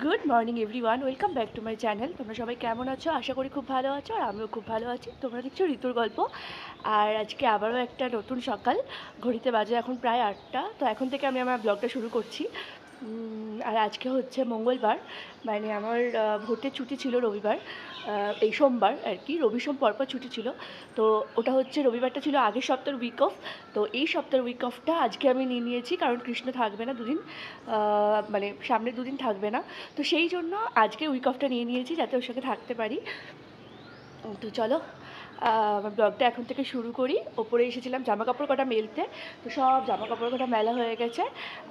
Good morning everyone, welcome back to my channel. তোমরা সবাই কেমন আছো? আশা করি খুব ভালো আছো, আর আমিও খুব ভালো আছি। তোমরা দেখছো ঋতুর গল্প। আর আজকে আবারও একটা নতুন সকাল। ঘড়িতে বাজে এখন প্রায় 8টা। তো এখন থেকে আমি আমার ব্লগটা শুরু করছি। আর আজকে হচ্ছে মঙ্গলবার, মানে আমার ভোটের ছুটি ছিল রবিবার, এই সোমবার আর কি, রবি সোম পরপর ছুটি ছিল। তো ওটা হচ্ছে, রবিবারটা ছিল আগের সপ্তাহের উইক অফ। তো এই সপ্তাহের উইক অফটা আজকে আমি নিয়ে নিয়েছি, কারণ কৃষ্ণ থাকবে না দুদিন, মানে সামনের দুদিন থাকবে না। তো সেই জন্য আজকে উইক অফটা নিয়ে নিয়েছি, যাতে ওর সাথে থাকতে পারি। তো চলো আমার ব্লগটা এখন থেকে শুরু করি। ওপরে এসেছিলাম জামা কাপড় কটা মেলতে, তো সব জামা কাপড় কটা মেলা হয়ে গেছে।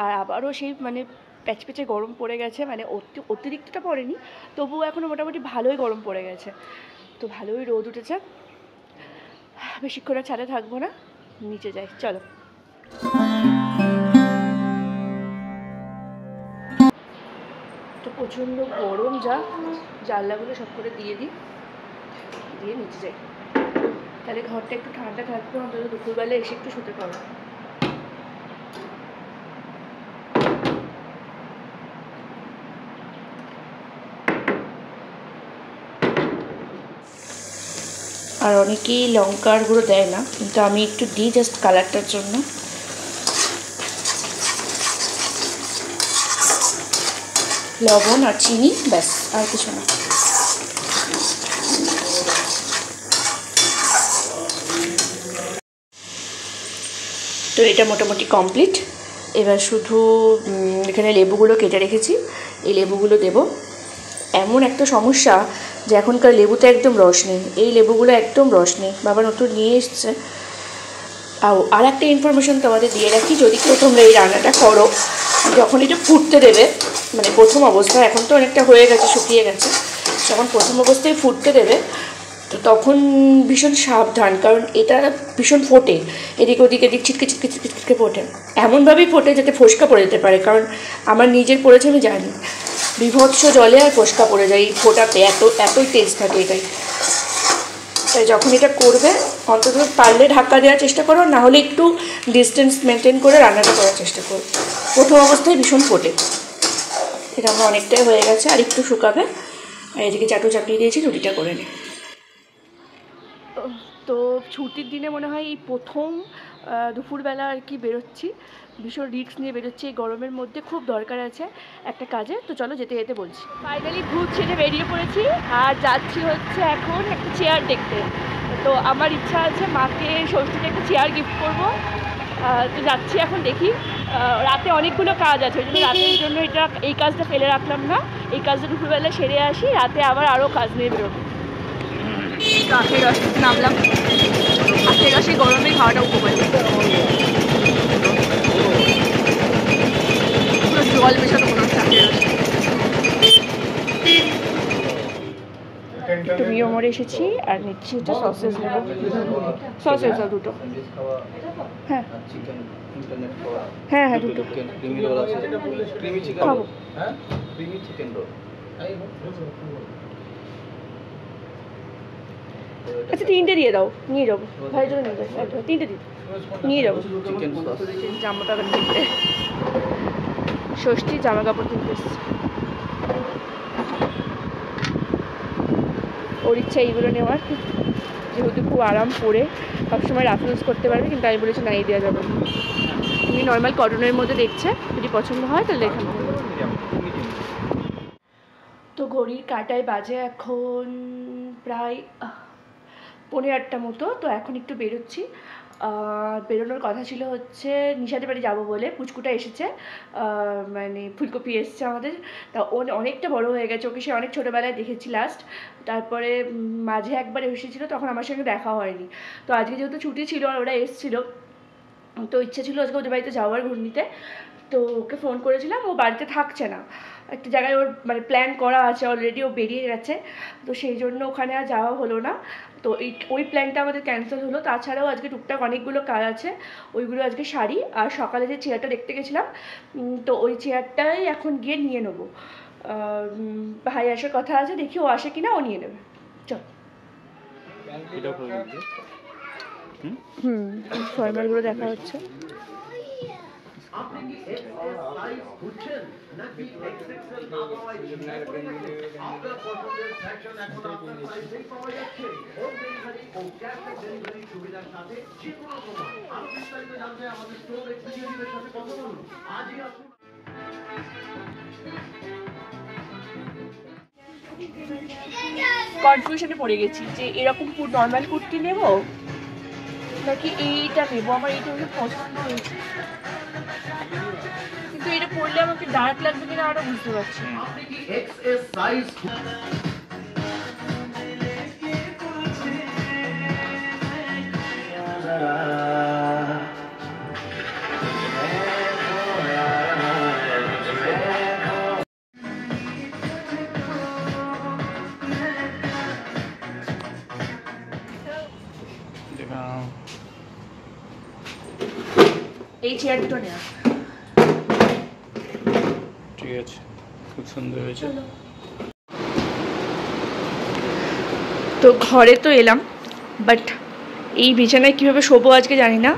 আর আবারও সেই মানে প্যাচপ্যাচে গরম পড়ে গেছে, মানে অতিরিক্তটা পড়েনি, তবুও এখনও মোটামুটি ভালোই গরম পড়ে গেছে। তো ভালোই রোদ উঠেছে, বেশিক্ষণ আর ছাদে থাকবো না, নিচে যাই চলো। তো প্রচণ্ড গরম, জানলাগুলো সব করে দিয়ে দিই, দিয়ে নিচে যাই, তাহলে ঘরটা একটু ঠান্ডা থাকবে, অন্তত দুপুরবেলা এসে একটু শুতে পারবো। আর অনেকেই লঙ্কার গুঁড়ো দেয় না, কিন্তু আমি একটু দিই জাস্ট কালারটার জন্য। লবণ আর চিনি, ব্যাস, আর কিছু না। তো এটা মোটামুটি কমপ্লিট। এবার শুধু এখানে লেবুগুলো কেটে রেখেছি, এই লেবুগুলো দেব। এমন একটা সমস্যা যে এখনকার লেবুতে একদম রস নেই, এই লেবুগুলো একদম রস নেই, বাবা নতুন নিয়ে এসছে। আর একটা ইনফরমেশন তোমাদের দিয়ে রাখি, যদি কেউ তোমরা এই রান্নাটা করো, যখন এটা ফুটতে দেবে, মানে প্রথম অবস্থায়, এখন তো অনেকটা হয়ে গেছে, শুকিয়ে গেছে, যখন প্রথম অবস্থায় ফুটতে দেবে, তো তখন ভীষণ সাবধান, কারণ এটা ভীষণ ফোটে, এদিক ওদিক এদিক ছিটকে ছিটকে ছিটকে ছিটকে ফোটে, এমনভাবেই ফোটে যাতে ফোসকা পড়ে যেতে পারে। কারণ আমার নিজের পড়েছে, আমি জানি, বিভৎস জলে আর ফোসকা পড়ে যায় এই ফোটাতে, এতই তেজ থাকে এটাই। তাই যখন এটা করবে, অন্তত পারলে ঢাকা দেওয়ার চেষ্টা করো, না হলে একটু ডিস্টেন্স মেনটেন করে রান্নাটা করার চেষ্টা করো। প্রথম অবস্থায় ভীষণ ফোটে। এটা আমার অনেকটাই হয়ে গেছে, আর একটু শুকাবে। আর এদিকে চাটু চাপিয়ে দিয়েছি, রুটিটা করে নে। তো ছুটির দিনে মনে হয় এই প্রথম দুপুরবেলা আর কি বেরোচ্ছি, ভীষণ রিস্ক নিয়ে বেরোচ্ছি এই গরমের মধ্যে, খুব দরকার আছে একটা কাজে। তো চলো যেতে যেতে বলছি। ফাইনালি ভূত ছেড়ে বেরিয়ে পড়েছি, আর যাচ্ছি হচ্ছে এখন একটা চেয়ার দেখতে। তো আমার ইচ্ছা আছে মাকে ষষ্ঠীতে একটা চেয়ার গিফট করবো। তো যাচ্ছি এখন, দেখি। রাতে অনেকগুলো কাজ আছে, ওই জন্য রাতের জন্য এই কাজটা ফেলে রাখলাম না, এই কাজটা দুপুরবেলা সেরে আসি, রাতে আবার আরও কাজ নিয়ে বেরোবো। আখের রস নামলাম, আখের রসে গরমে খাওয়াটা উপকারী, পুরো জল মেশানো মনে হচ্ছে আখের রস। একটু মিয়মরে এসেছি, আর নিচ্ছি হচ্ছে সসেস নেবো, সসেস দুটো। হ্যাঁ হ্যাঁ হ্যাঁ, দুটো খাবো। আচ্ছা, তিনটে দিয়ে দাও, নিয়ে যাবো, ভাইয়ের জন্য নিয়ে যাবো, তিনটে নিয়ে যাবো। জামা কাপড় কিনতে, ষষ্ঠী জামা কাপড় কিনতে এসছি। ওর ইচ্ছা এইগুলো নেওয়ার, যেহেতু খুব আরাম পরে সবসময় রাফ ইউজ করতে পারবে, কিন্তু আমি বলেছি না, এই দেওয়া যাবে। তুমি নর্মাল কটনের মধ্যে দেখছে, যদি পছন্দ হয় তাহলে এখান থেকে। তো ঘড়ির কাঁটায় বাজে এখন প্রায় 8:15 মতো। তো এখন একটু বেরোচ্ছি। বেরোনোর কথা ছিল হচ্ছে নিশাদের বাড়ি যাবো বলে, পুচকুটা এসেছে, মানে ফুলকপি এসছে আমাদের। তা ও অনেকটা বড় হয়ে গেছে, ওকে সে অনেক ছোটোবেলায় দেখেছি লাস্ট। তারপরে মাঝে একবার এসেছিলো, তখন আমার সঙ্গে দেখা হয়নি। তো আজকে যেহেতু ছুটি ছিল আর ওরা এসেছিলো, তো ইচ্ছে ছিল আজকে ওদের বাড়িতে যাওয়ার ঘূর্ণিতে। তো ওকে ফোন করেছিলাম, ও বাড়িতে থাকছে না, একটা জায়গায় ওর মানে প্ল্যান করা আছে অলরেডি, ও বেরিয়ে গেছে। তো সেই জন্য ওখানে আর যাওয়া হলো না। তো ওই প্ল্যানটা আমাদের ক্যান্সেল হলো। তাছাড়াও আজকে টুকটাক অনেকগুলো কাজ আছে, ওইগুলো আজকে সারি। আর সকালে যে চেয়ারটা দেখতে গেছিলাম, তো ওই চেয়ারটাই এখন গিয়ে নিয়ে নেবো। ভাই আসার কথা আছে, দেখি ও আসে কিনা, ও নিয়ে নেবে। চল। ফর্মালগুলো দেখা হচ্ছে। আপনি কি এক্সএস সাইজ খুঁজছেন নাকি এক্সএক্সএল না পাওয়ায় চিন্তায় পড়ে গেছেন? আপনার পছন্দের ফ্যাশন এখন আপনার সাইজেই পাওয়া যাচ্ছে। হোম ডেলিভারি ও ক্যাশ অন ডেলিভারি সুবিধার সাথে যে কোনো সময়। আরো বিস্তারিত জানতে আমাদের স্টোর এক্সিকিউটিভের সাথে কথা বলুন। আজই আসুন। কনফিউশনে পড়ে গেছি যে এরকম নর্মাল কুর্তি নেব নাকি এইটা নেবো। আমার এইটা খুব পছন্দ হয়েছে, কিন্তু এটা পরলে আমাকে ডার্ক লাগবে কিনা আরো বুঝতে পারছি না। আপনি কি এক্সএস সাইজ এই চেয়ার দুটো নেওয়া ঠিক আছে, খুব সুন্দর হয়েছে। তো ঘরে তো এলাম, বাট এই বিছানায় কীভাবে শোবো আজকে জানি না।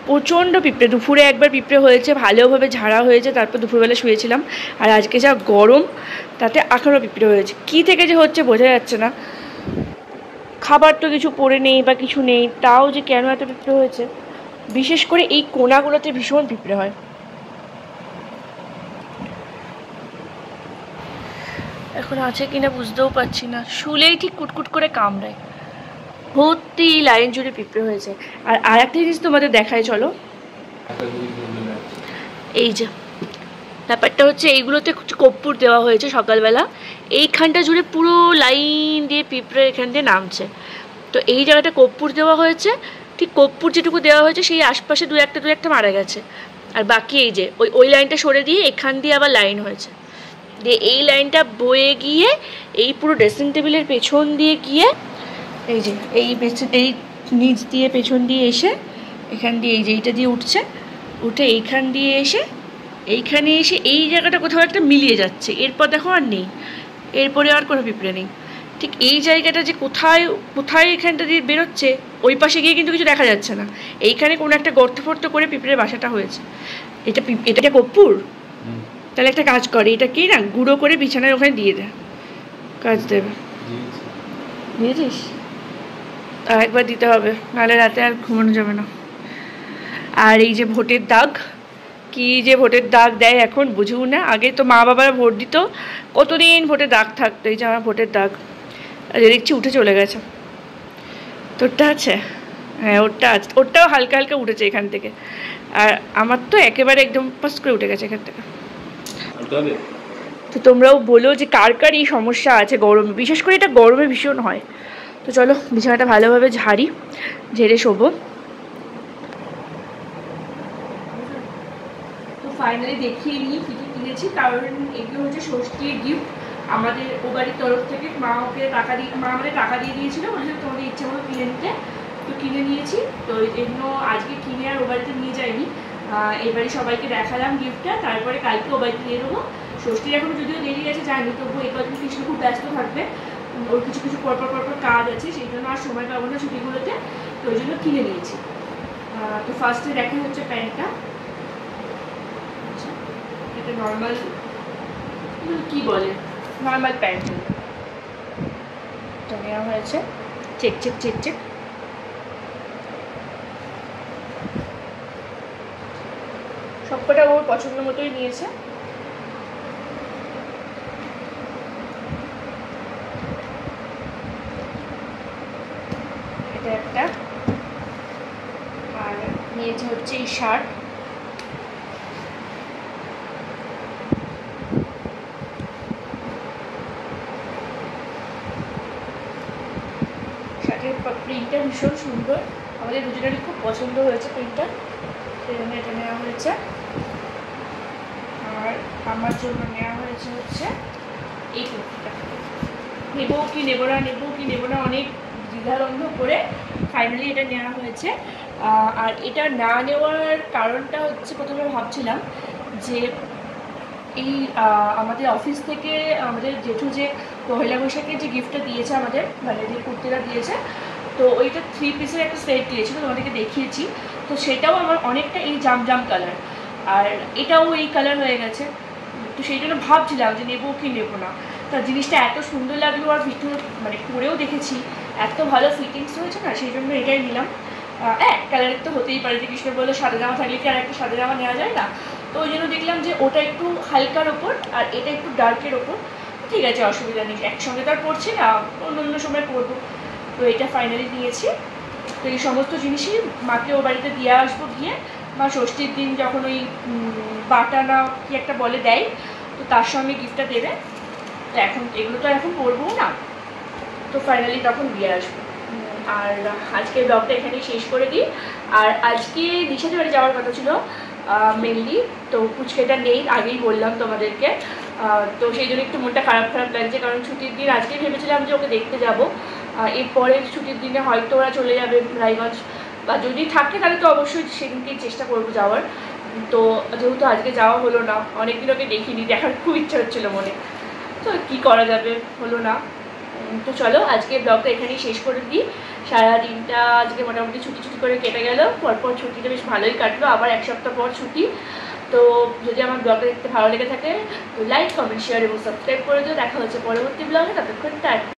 প্রচণ্ড পিঁপড়ে, দুপুরে একবার পিঁপড়ে হয়েছে, ভালোভাবে ঝাড়া হয়েছে, তারপর দুপুরবেলা শুয়েছিলাম। আর আজকে যা গরম, তাতে এখনও পিঁপড়ে হয়েছে। কী থেকে যে হচ্ছে বোঝা যাচ্ছে না। খাবার তো কিছু পরে নেই বা কিছু নেই, তাও যে কেন এত পিঁপড়ে হয়েছে। বিশেষ করে এই কোনাগুলোতে ভীষণ পিঁপড়ে হয়। এখন আছে কিনা বুঝতেও পারছি না, শুলেই ঠিক কুটকুট করে কামড়ায়। ভর্তি লাইন জুড়ে পিঁপড়ে হয়েছে। আর একটা জিনিস তোমাদের দেখায়, চলো। এই যে ব্যাপারটা হচ্ছে, এইগুলোতে কর্পূর দেওয়া হয়েছে সকালবেলা। এইখানটা জুড়ে পুরো লাইন দিয়ে পিঁপড়ে এখান দিয়ে নামছে। তো এই জায়গাটা কর্পূর দেওয়া হয়েছে, ঠিক কর্পূর যেটুকু দেওয়া হয়েছে সেই আশপাশে দু একটা মারা গেছে। আর বাকি এই যে ওই লাইনটা সরে দিয়ে এখান দিয়ে আবার লাইন হয়েছে, দিয়ে এই লাইনটা বয়ে গিয়ে এই পুরো ড্রেসিং টেবিলের পেছন দিয়ে গিয়ে এই যে এই নিচ দিয়ে পেছন দিয়ে এসে এখান দিয়ে এই যে এইটা দিয়ে উঠছে, উঠে এইখান দিয়ে এসে এইখানে এসে এই জায়গাটা কোথাও একটা মিলিয়ে যাচ্ছে। এরপর দেখো আর নেই, এরপরে আর কোনো পিঁপড়ে নেই। ঠিক এই জায়গাটা যে কোথায় কোথায় এখানটা দিয়ে বেরোচ্ছে, ওই পাশে গিয়ে কিন্তু কিছু দেখা যাচ্ছে না। এইখানে কোনো একটা গর্ত ফর্ত করে পিঁপড়ের বাসাটা হয়েছে। এটা কর্পূর। তাহলে একটা কাজ করে, এটা কি না গুঁড়ো করে বিছানার ওখানে দিয়ে দেয়, কাজ দেবে। দিয়েছিস? আর একবার দিতে হবে, নাহলে রাতে আর ঘুমানো যাবে না। আর এই যে ভোটের দাগ, কি যে ভোটের দাগ দেয় এখন বুঝেও না। আগে তো মা বাবারা ভোট দিত, কতদিন ভোটের দাগ থাকতো। এই যে আমার ভোটের দাগ, আর দেখছি উঠে চলে গেছে। তোরটা আছে? হ্যাঁ, ওরটা আছে, ওরটাও হালকা হালকা উঠেছে এখান থেকে। আর আমার তো একেবারে একদম পাস করে উঠে গেছে এখান থেকে। তো তোমরাও বলো যে কার কার এই সমস্যা আছে গরমে, বিশেষ করে এটা গরমে ভীষণ হয়। তো চলো বিছানাটা ভালোভাবে ঝাড়ি, ঝেড়ে শোবো। তো ফাইনালি দেখিয়ে নিই কী কী কিনেছি, কারণ এগুলো হচ্ছে ষষ্ঠীর গিফট আমাদের ও বাড়ির তরফ থেকে। মা আমাদের টাকা দিয়ে দিয়েছিল, বলেছিল তোমাদের ইচ্ছে মতো কিনে নিতে। তো কিনে নিয়েছি। তো এই জন্য আজকে কিনে আর ও বাড়িতে নিয়ে যাইনি, এবারে সবাইকে দেখালাম গিফটটা, তারপরে কালকে ও বাড়িতে দিয়ে দেবো। ষষ্ঠীর এখনো যদিও দেরি আছে জানি, তবুও এই কদিন কৃষ্ণ খুব ব্যস্ত থাকবে, ওর কিছু পরপর কাজ আছে, সেই জন্য আর সময় পাবো না ছুটিগুলোতে। তো ওই জন্য কিনে নিয়েছি। তো ফার্স্টে দেখা হচ্ছে প্যান্টটা। এটা নর্মাল, কি বলে, নর্মাল প্যান্ট এটা নেওয়া হয়েছে, চেক সবকটা ওর পছন্দ মতোই নিয়েছে। এটা একটা, আর নিয়েছে হচ্ছে এই শার্ট। শার্টের প্রিন্টটা ভীষণ সুন্দর, আমাদের দুজনেরই খুব পছন্দ হয়েছে প্রিন্টটা, সেই জন্য এটা নেওয়া হয়েছে। আর আমার জন্য নেওয়া হয়েছে হচ্ছে এই কুর্তিটা। নেবো কি নেবো না অনেক দ্বিধাদ্বন্দ্ব করে ফাইনালি এটা নেওয়া হয়েছে। আর এটা না নেওয়ার কারণটা হচ্ছে, প্রথমে ভাবছিলাম যে এই আমাদের অফিস থেকে আমাদের জেঠু যে পয়লা বৈশাখে যে গিফটটা দিয়েছে আমাদের, মানে যে কুর্তিটা দিয়েছে, তো ওইটা 3 পিসের একটা সেট দিয়েছিল, তোমাদেরকে দেখিয়েছি। তো সেটাও আমার অনেকটা এই জাম কালার। আর এটাও এই কালার হয়ে গেছে, তো সেই জন্য ভাবছিলাম যে নেবো কি নেবো না। তা জিনিসটা এত সুন্দর লাগলো আর ভিতর মানে পরেও দেখেছি এত ভালো ফিটিংস হয়েছে না, সেই জন্য এটাই নিলাম। এক কালারের তো হতেই পারে, যে কৃষ্ণ বললো সাদা জামা থাকলে কি আর একটা সাদা জামা নেওয়া যায় না, তো ওই জন্য দেখলাম যে ওটা একটু হালকার ওপর আর এটা একটু ডার্কের ওপর, ঠিক আছে অসুবিধা নেই, একসঙ্গে তো আর পড়ছি না, অন্য অন্য সময় পরবো। তো এটা ফাইনালি নিয়েছি। তো এই সমস্ত জিনিসই মাকে ও বাড়িতে দিয়ে আসবো গিয়ে, মা ষষ্ঠীর দিন যখন ওই বাটা না কি একটা বলে দেয়, তো তার সঙ্গে গিফটটা দেবে। তো এখন এগুলো তো এখন পরবো না, তো ফাইনালি তখন দিয়ে আসবো। আর আজকের ব্লগটা এখানেই শেষ করে দিই। আর আজকে দিশাদের বাড়ি যাওয়ার কথা ছিল মেনলি, তো পুচকেটা নেই আগেই বললাম তোমাদেরকে, তো সেই জন্য একটু মনটা খারাপ খারাপ লাগছে, কারণ ছুটির দিন আজকেই ভেবেছিলাম যে ওকে দেখতে যাব, এরপরের ছুটির দিনে হয়তো ওরা চলে যাবে রায়গঞ্জ, বা যদি থাকে তাহলে তো অবশ্যই সেদিনকেই চেষ্টা করবো যাওয়ার। তো যেহেতু আজকে যাওয়া হলো না, অনেকদিন ওকে দেখিনি, দেখার খুব ইচ্ছা হচ্ছিলো মনে, তো কী করা যাবে, হলো না। তো চলো আজকে ব্লগটা এখানেই শেষ করে দিই। সারা দিনটা আজকে মোটামুটি ছুটি ছুটি করে কেটে গেল, পরপর ছুটিটা বেশ ভালোই কাটলো, আবার এক সপ্তাহ পর ছুটি। তো যদি আমার ব্লগটা দেখতে ভালো লেগে থাকে তো লাইক কমেন্ট শেয়ার এবং সাবস্ক্রাইব করে দিও। দেখা হচ্ছে পরবর্তী ব্লগে, ততক্ষণ টাটা।